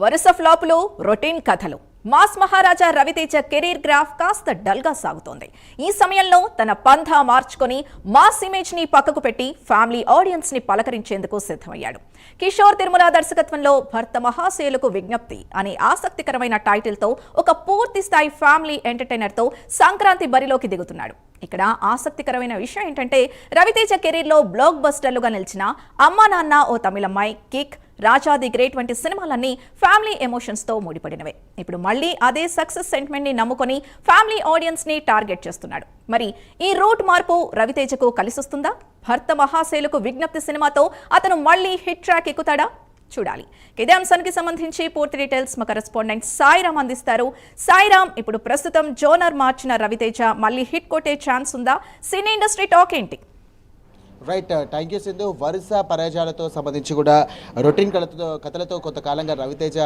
వరుస ఫ్లాపులు, రొటీన్ కథలు. మాస్ మహారాజా Raviteja career graph కాస్త డల్గా సాగుతోంది. ఈ సమయంలో తన పంథా మార్చుకొని మాస్ ఇమేజ్ ని పక్కకు పెట్టి ఫ్యామిలీ ఆడియన్స్ ని పలకరించేందుకు సిద్ధమయ్యాడు. కిషోర్ తిరుమల దర్శకత్వంలో భర్త మహాశయులకు విజ్ఞప్తి అనే ఆసక్తికరమైన టైటిల్ తో ఒక పూర్తి స్థాయి ఫ్యామిలీ ఎంటర్టైనర్ తో సంక్రాంతి బరిలోకి దిగుతున్నాడు. ఇక్కడ ఆసక్తికరమైన విషయం ఏంటంటే రవితేజ కెరీర్ లో బ్లాక్ బస్టర్లుగా నిలిచిన అమ్మా నాన్న ఓ తమిళమ్మాయి, కిక్, రాజా ది గ్రేట్ వంటి సినిమాలన్నీ ఫ్యామిలీ ఎమోషన్స్ తో ముడిపడినవే. ఇప్పుడు మళ్ళీ అదే సక్సెస్ సెంటిమెంట్ ని నమ్ముకొని ఫ్యామిలీ ఆడియన్స్ ని టార్గెట్ చేస్తున్నాడు. మరి ఈ రూట్ మార్పు రవితేజకు కలిసొస్తుందా? భర్త మహాశయులకు విజ్ఞప్తి సినిమాతో అతను మళ్ళీ హిట్ ట్రాక్ ఎక్కుతాడా? చూడాలి. ఇదే అంశానికి సంబంధించి పూర్తి డీటెయిల్స్ మా కరెస్పాండెంట్ సాయిరామ్ అందిస్తారు. సాయిరామ్, ఇప్పుడు ప్రస్తుతం జోనర్ మార్చిన రవితేజ మళ్ళీ హిట్ కొట్టే ఛాన్స్ ఉందా? సినీ ఇండస్ట్రీ టాక్ ఏంటి? Right, thank you Sindhu. వరుస పరాజయాలతో సంబంధించి కూడా రొటీన్ కథలతో కొంతకాలంగా రవితేజ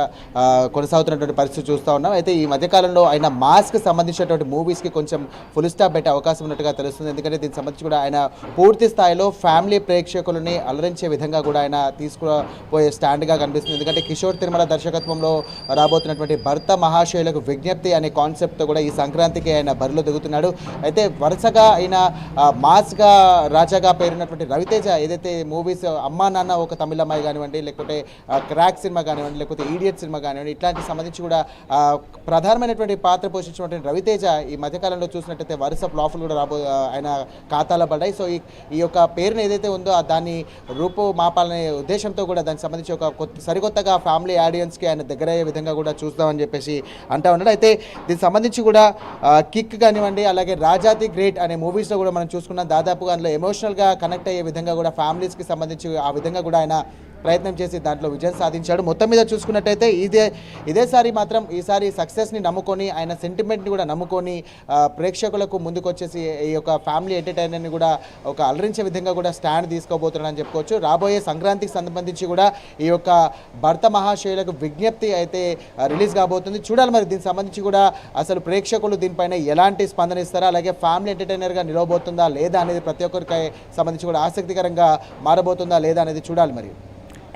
కొనసాగుతున్నటువంటి పరిస్థితి చూస్తూ ఉన్నాం. అయితే ఈ మధ్యకాలంలో ఆయన మాస్క్ సంబంధించినటువంటి మూవీస్కి కొంచెం ఫుల్ స్టాప్ పెట్టే అవకాశం ఉన్నట్టుగా తెలుస్తుంది. ఎందుకంటే దీనికి సంబంధించి కూడా ఆయన పూర్తి స్థాయిలో ఫ్యామిలీ ప్రేక్షకులని అలరించే విధంగా కూడా ఆయన తీసుకుపోయే స్టాండ్గా కనిపిస్తుంది. ఎందుకంటే కిషోర్ తిరుమల దర్శకత్వంలో రాబోతున్నటువంటి భర్త మహాశయులకు విజ్ఞప్తి అనే కాన్సెప్ట్తో కూడా ఈ సంక్రాంతికి ఆయన బరిలో దిగుతున్నాడు. అయితే వరుసగా ఆయన మాస్గా రాజాగా పేరున్న రవితేజ ఏదైతే మూవీస్ అమ్మా నాన్న ఒక తమిళమ్మాయి కానివ్వండి, లేకపోతే క్రాక్ సినిమా కానివ్వండి, లేకపోతే ఈడియట్ సినిమా కానివ్వండి, ఇట్లాంటి సంబంధించి కూడా ప్రధానమైనటువంటి పాత్ర పోషించినటువంటి రవితేజ ఈ మధ్యకాలంలో చూసినట్టయితే వరుస ఫ్లాపులు కూడా ఆయన ఖాతాలో పడ్డాయి. సో ఈ యొక్క పేరుని ఏదైతే ఉందో దాన్ని రూపు మాపాలనే ఉద్దేశంతో కూడా దానికి సంబంధించి ఒక సరికొత్తగా ఫ్యామిలీ ఆడియన్స్కి ఆయన దగ్గర అయ్యే విధంగా కూడా చూస్తామని చెప్పేసి అంటా ఉన్నాడు. అయితే దీనికి సంబంధించి కూడా కిక్ కానివ్వండి, అలాగే రాజా ది గ్రేట్ అనే మూవీస్లో కూడా మనం చూసుకున్నాం. దాదాపుగా అందులో ఎమోషనల్గా కనెక్ట్ అయ్యే విధంగా కూడా ఫ్యామిలీస్కి సంబంధించి ఆ విధంగా కూడా ఆయన ప్రయత్నం చేసి దాంట్లో విజయం సాధించాడు. మొత్తం మీద చూసుకున్నట్టయితే ఇదేసారి మాత్రం ఈసారి సక్సెస్ని నమ్ముకొని ఆయన సెంటిమెంట్ని కూడా నమ్ముకొని ప్రేక్షకులకు ముందుకొచ్చేసి ఈ యొక్క ఫ్యామిలీ ఎంటర్టైనర్ని కూడా ఒక అలరించే విధంగా కూడా స్టాండ్ తీసుకోబోతున్నాడని చెప్పుకోవచ్చు. రాబోయే సంక్రాంతికి సంబంధించి కూడా ఈ యొక్క భర్త మహాశయులకు విజ్ఞప్తి అయితే రిలీజ్ కాబోతుంది. చూడాలి మరి దీనికి సంబంధించి కూడా అసలు ప్రేక్షకులు దీనిపైన ఎలాంటి స్పందన ఇస్తారా, అలాగే ఫ్యామిలీ ఎంటర్టైనర్గా నిలవబోతుందా లేదా అనేది ప్రతి ఒక్కరికి సంబంధించి కూడా ఆసక్తికరంగా మారబోతుందా లేదా అనేది చూడాలి. మరి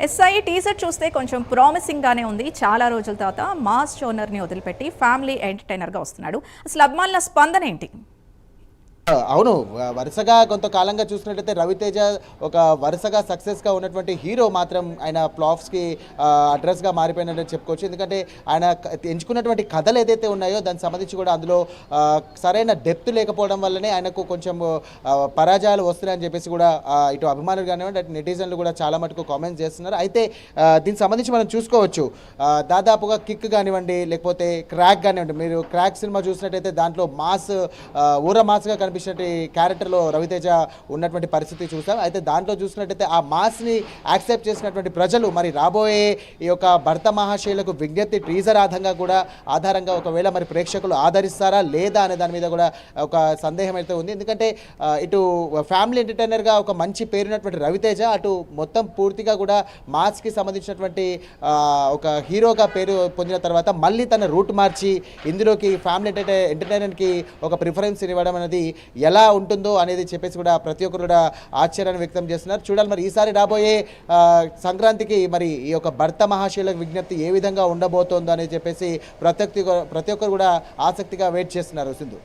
ఎస్ఐ టీజర్ చూస్తే కొంచెం ప్రామిసింగ్ గానే ఉంది. చాలా రోజుల తర్వాత మాస్ జోనర్ ని వదిలిపెట్టి ఫ్యామిలీ ఎంటర్టైనర్ గా వస్తున్నాడు. అసలు అభిమానుల స్పందన ఏంటి? అవును, వరుసగా కొంతకాలంగా చూసినట్టయితే రవితేజ ఒక వరుసగా సక్సెస్గా ఉన్నటువంటి హీరో మాత్రం ఆయన ఫ్లాప్స్కి అడ్రస్గా మారిపోయినట్టు చెప్పుకోవచ్చు. ఎందుకంటే ఆయన ఎంచుకున్నటువంటి కథలు ఏదైతే ఉన్నాయో దానికి సంబంధించి కూడా అందులో సరైన డెప్త్ లేకపోవడం వల్లనే ఆయనకు కొంచెం పరాజయాలు వస్తున్నాయని చెప్పేసి కూడా ఇటు అభిమానులు కానివ్వండి, అటు నెటిజన్లు కూడా చాలా మటుకు కామెంట్స్ చేస్తున్నారు. అయితే దీనికి సంబంధించి మనం చూసుకోవచ్చు, దాదాపుగా కిక్ కానివ్వండి, లేకపోతే క్రాక్ కానివ్వండి, మీరు క్రాక్ సినిమా చూసినట్టయితే దాంట్లో మాస్ ఊర మాస్గా కనిపించినటువంటి క్యారెక్టర్లో రవితేజ ఉన్నటువంటి పరిస్థితి చూసాం. అయితే దాంట్లో చూసినట్టయితే ఆ మాస్ని యాక్సెప్ట్ చేసినటువంటి ప్రజలు మరి రాబోయే ఈ యొక్క భర్త మహాశయులకు విజ్ఞప్తి టీజర్ ఆధారంగా ఒకవేళ మరి ప్రేక్షకులు ఆదరిస్తారా లేదా అనే దాని మీద కూడా ఒక సందేహం అయితే ఉంది. ఎందుకంటే ఇటు ఫ్యామిలీ ఎంటర్టైనర్గా ఒక మంచి పేరున్నటువంటి రవితేజ అటు మొత్తం పూర్తిగా కూడా మాస్కి సంబంధించినటువంటి ఒక హీరోగా పేరు పొందిన తర్వాత మళ్ళీ తన రూట్ మార్చి ఇందులోకి ఫ్యామిలీ ఎంటర్టైనర్కి ఒక ప్రిఫరెన్స్ ఇవ్వడం అనేది ఎలా ఉంటుందో అనేది చెప్పేసి కూడా ప్రతి ఒక్కరు కూడా ఆశ్చర్యాన్ని వ్యక్తం చేస్తున్నారు. చూడాలి మరి ఈసారి రాబోయే సంక్రాంతికి మరి ఈ యొక్క భర్త మహాశయులకు విజ్ఞప్తి ఏ విధంగా ఉండబోతోందో అనేది చెప్పేసి ప్రతి ఒక్కరు కూడా ఆసక్తిగా వెయిట్ చేస్తున్నారు. సింధు.